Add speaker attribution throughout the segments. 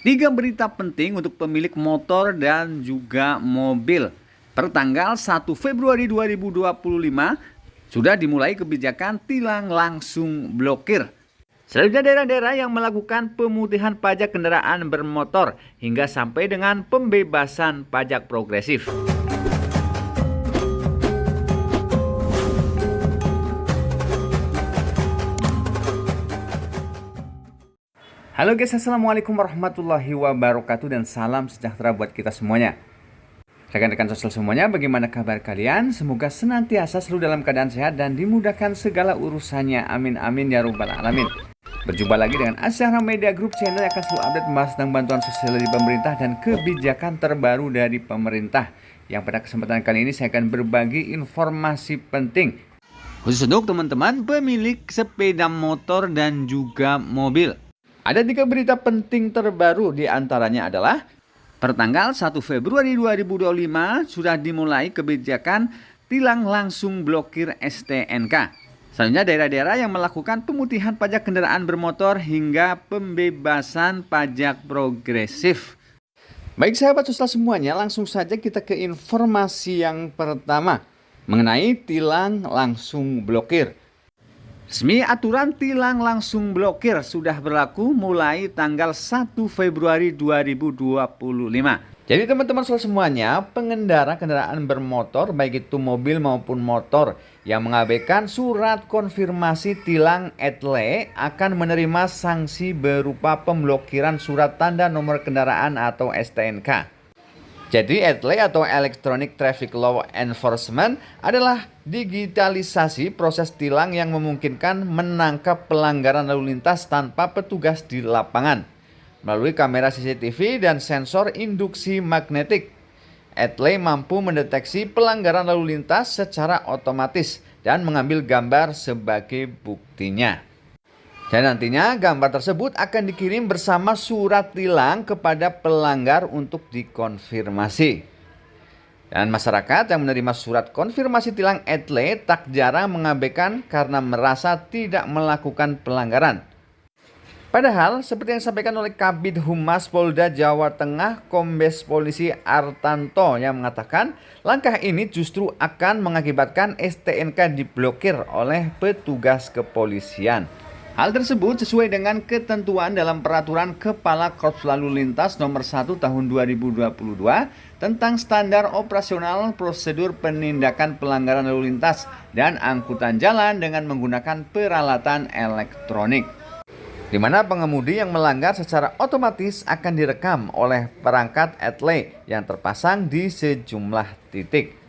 Speaker 1: Tiga berita penting untuk pemilik motor dan juga mobil. Pertanggal 1 Februari 2025 sudah dimulai kebijakan tilang langsung blokir. Selanjutnya daerah-daerah yang melakukan pemutihan pajak kendaraan bermotor hingga sampai dengan pembebasan pajak progresif. Halo guys, assalamualaikum warahmatullahi wabarakatuh dan salam sejahtera buat kita semuanya. Rekan-rekan sosial semuanya, bagaimana kabar kalian? Semoga senantiasa selalu dalam keadaan sehat dan dimudahkan segala urusannya. Amin amin ya rabbal alamin. Berjumpa lagi dengan Asyara Media Group channel yang akan selalu update membahas tentang bantuan sosial dari pemerintah dan kebijakan terbaru dari pemerintah. Yang pada kesempatan kali ini saya akan berbagi informasi penting khusus untuk teman-teman pemilik sepeda motor dan juga mobil. Ada tiga berita penting terbaru, di antaranya adalah pertanggal 1 Februari 2025 sudah dimulai kebijakan tilang langsung blokir STNK. Selanjutnya daerah-daerah yang melakukan pemutihan pajak kendaraan bermotor hingga pembebasan pajak progresif. Baik sahabat sosial semuanya, langsung saja kita ke informasi yang pertama mengenai tilang langsung blokir. Resmi aturan tilang langsung blokir sudah berlaku mulai tanggal 1 Februari 2025. Jadi teman-teman semuanya, pengendara kendaraan bermotor baik itu mobil maupun motor yang mengabaikan surat konfirmasi tilang ETLE akan menerima sanksi berupa pemblokiran surat tanda nomor kendaraan atau STNK. Jadi ETLE atau Electronic Traffic Law Enforcement adalah digitalisasi proses tilang yang memungkinkan menangkap pelanggaran lalu lintas tanpa petugas di lapangan. Melalui kamera CCTV dan sensor induksi magnetik, ETLE mampu mendeteksi pelanggaran lalu lintas secara otomatis dan mengambil gambar sebagai buktinya. Dan nantinya gambar tersebut akan dikirim bersama surat tilang kepada pelanggar untuk dikonfirmasi. Dan masyarakat yang menerima surat konfirmasi tilang ETLE tak jarang mengabaikan karena merasa tidak melakukan pelanggaran. Padahal seperti yang disampaikan oleh Kabid Humas Polda Jawa Tengah Kombes Polisi Artanto yang mengatakan langkah ini justru akan mengakibatkan STNK diblokir oleh petugas kepolisian. Hal tersebut sesuai dengan ketentuan dalam Peraturan Kepala Korps Lalu Lintas Nomor 1 Tahun 2022 tentang Standar Operasional Prosedur Penindakan Pelanggaran Lalu Lintas dan Angkutan Jalan dengan menggunakan peralatan elektronik, di mana pengemudi yang melanggar secara otomatis akan direkam oleh perangkat ETLE yang terpasang di sejumlah titik.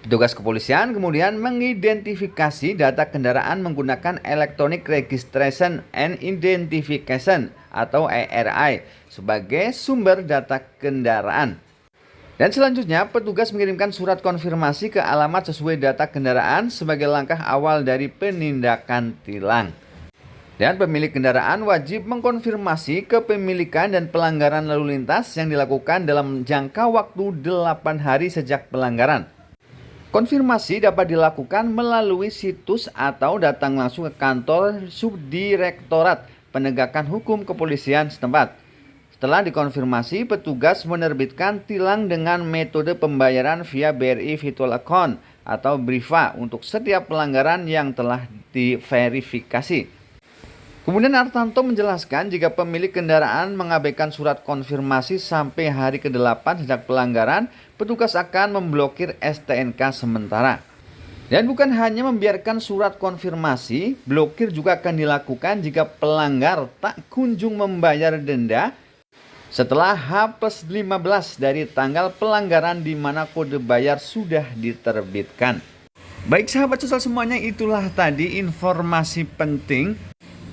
Speaker 1: Petugas kepolisian kemudian mengidentifikasi data kendaraan menggunakan Electronic Registration and Identification atau ERI sebagai sumber data kendaraan. Dan selanjutnya petugas mengirimkan surat konfirmasi ke alamat sesuai data kendaraan sebagai langkah awal dari penindakan tilang. Dan pemilik kendaraan wajib mengkonfirmasi kepemilikan dan pelanggaran lalu lintas yang dilakukan dalam jangka waktu 8 hari sejak pelanggaran. Konfirmasi dapat dilakukan melalui situs atau datang langsung ke kantor Subdirektorat Penegakan Hukum Kepolisian setempat. Setelah dikonfirmasi, petugas menerbitkan tilang dengan metode pembayaran via BRI Virtual Account atau BRIVA untuk setiap pelanggaran yang telah diverifikasi. Kemudian Artanto menjelaskan jika pemilik kendaraan mengabaikan surat konfirmasi sampai hari ke-8 sejak pelanggaran, petugas akan memblokir STNK sementara. Dan bukan hanya membiarkan surat konfirmasi, blokir juga akan dilakukan jika pelanggar tak kunjung membayar denda setelah H+15 dari tanggal pelanggaran di mana kode bayar sudah diterbitkan. Baik sahabat sosial semuanya, itulah tadi informasi penting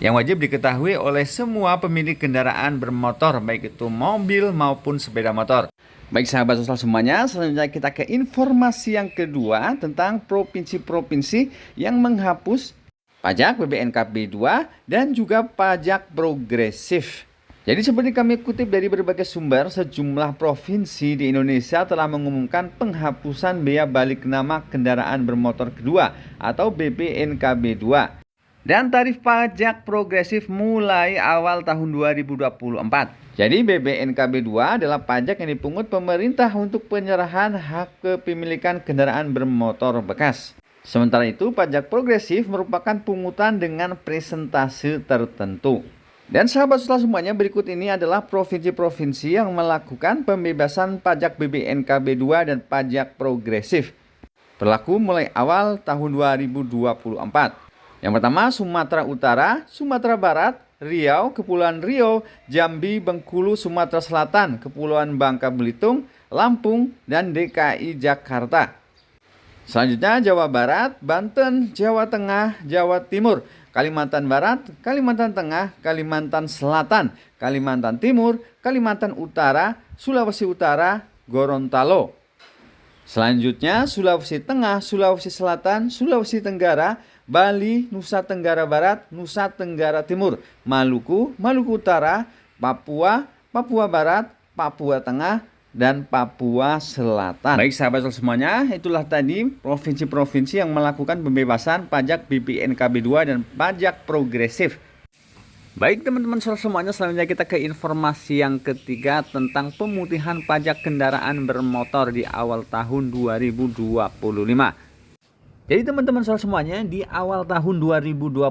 Speaker 1: yang wajib diketahui oleh semua pemilik kendaraan bermotor, baik itu mobil maupun sepeda motor. Baik sahabat sosial semuanya, selanjutnya kita ke informasi yang kedua tentang provinsi-provinsi yang menghapus pajak BBNKB 2 dan juga pajak progresif. Jadi seperti kami kutip dari berbagai sumber, sejumlah provinsi di Indonesia telah mengumumkan penghapusan bea balik nama kendaraan bermotor kedua atau BBNKB 2. Dan tarif pajak progresif mulai awal tahun 2024. Jadi BBNKB 2 adalah pajak yang dipungut pemerintah untuk penyerahan hak kepemilikan kendaraan bermotor bekas. Sementara itu pajak progresif merupakan pungutan dengan presentase tertentu. Dan sahabat sosial semuanya, berikut ini adalah provinsi-provinsi yang melakukan pembebasan pajak BBNKB 2 dan pajak progresif. Berlaku mulai awal tahun 2024. Yang pertama Sumatera Utara, Sumatera Barat, Riau, Kepulauan Riau, Jambi, Bengkulu, Sumatera Selatan, Kepulauan Bangka Belitung, Lampung, dan DKI Jakarta. Selanjutnya Jawa Barat, Banten, Jawa Tengah, Jawa Timur, Kalimantan Barat, Kalimantan Tengah, Kalimantan Selatan, Kalimantan Timur, Kalimantan Utara, Sulawesi Utara, Gorontalo. Selanjutnya Sulawesi Tengah, Sulawesi Selatan, Sulawesi Tenggara, Bali, Nusa Tenggara Barat, Nusa Tenggara Timur, Maluku, Maluku Utara, Papua, Papua Barat, Papua Tengah, dan Papua Selatan. Baik sahabat semuanya, itulah tadi provinsi-provinsi yang melakukan pembebasan pajak BBNKB 2 dan pajak progresif. Baik teman-teman semuanya, selanjutnya kita ke informasi yang ketiga tentang pemutihan pajak kendaraan bermotor di awal tahun 2025. Jadi teman-teman semuanya, di awal tahun 2025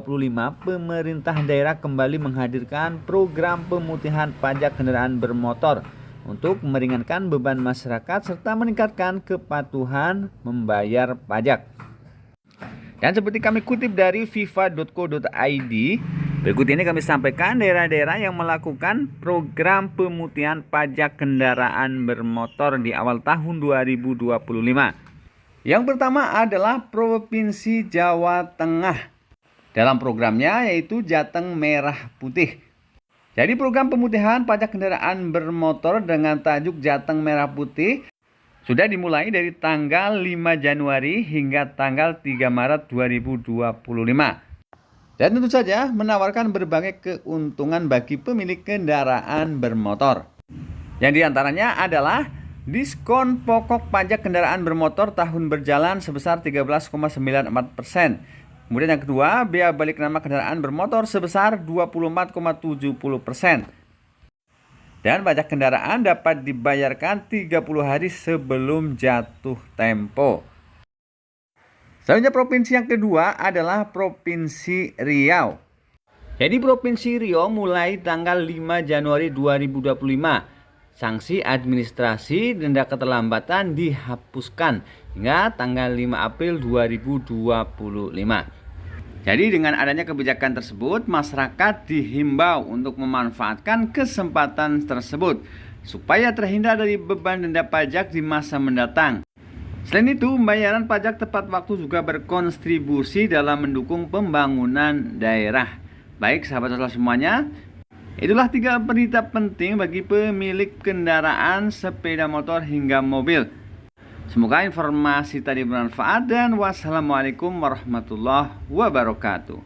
Speaker 1: pemerintah daerah kembali menghadirkan program pemutihan pajak kendaraan bermotor untuk meringankan beban masyarakat serta meningkatkan kepatuhan membayar pajak. Dan seperti kami kutip dari fifa.co.id, berikut ini kami sampaikan daerah-daerah yang melakukan program pemutihan pajak kendaraan bermotor di awal tahun 2025. Yang pertama adalah Provinsi Jawa Tengah. Dalam programnya yaitu Jateng Merah Putih. Jadi program pemutihan pajak kendaraan bermotor dengan tajuk Jateng Merah Putih sudah dimulai dari tanggal 5 Januari hingga tanggal 3 Maret 2025. Dan tentu saja menawarkan berbagai keuntungan bagi pemilik kendaraan bermotor. Yang diantaranya adalah diskon pokok pajak kendaraan bermotor tahun berjalan sebesar 13,94%. Kemudian yang kedua, bea balik nama kendaraan bermotor sebesar 24,70%. Dan pajak kendaraan dapat dibayarkan 30 hari sebelum jatuh tempo. Selanjutnya provinsi yang kedua adalah Provinsi Riau. Jadi Provinsi Riau mulai tanggal 5 Januari 2025. Sanksi administrasi denda keterlambatan dihapuskan hingga tanggal 5 April 2025. Jadi dengan adanya kebijakan tersebut, masyarakat dihimbau untuk memanfaatkan kesempatan tersebut supaya terhindar dari beban denda pajak di masa mendatang. Selain itu, pembayaran pajak tepat waktu juga berkontribusi dalam mendukung pembangunan daerah. Baik sahabat semuanya, itulah 3 berita penting bagi pemilik kendaraan sepeda motor hingga mobil. Semoga informasi tadi bermanfaat dan wassalamualaikum warahmatullahi wabarakatuh.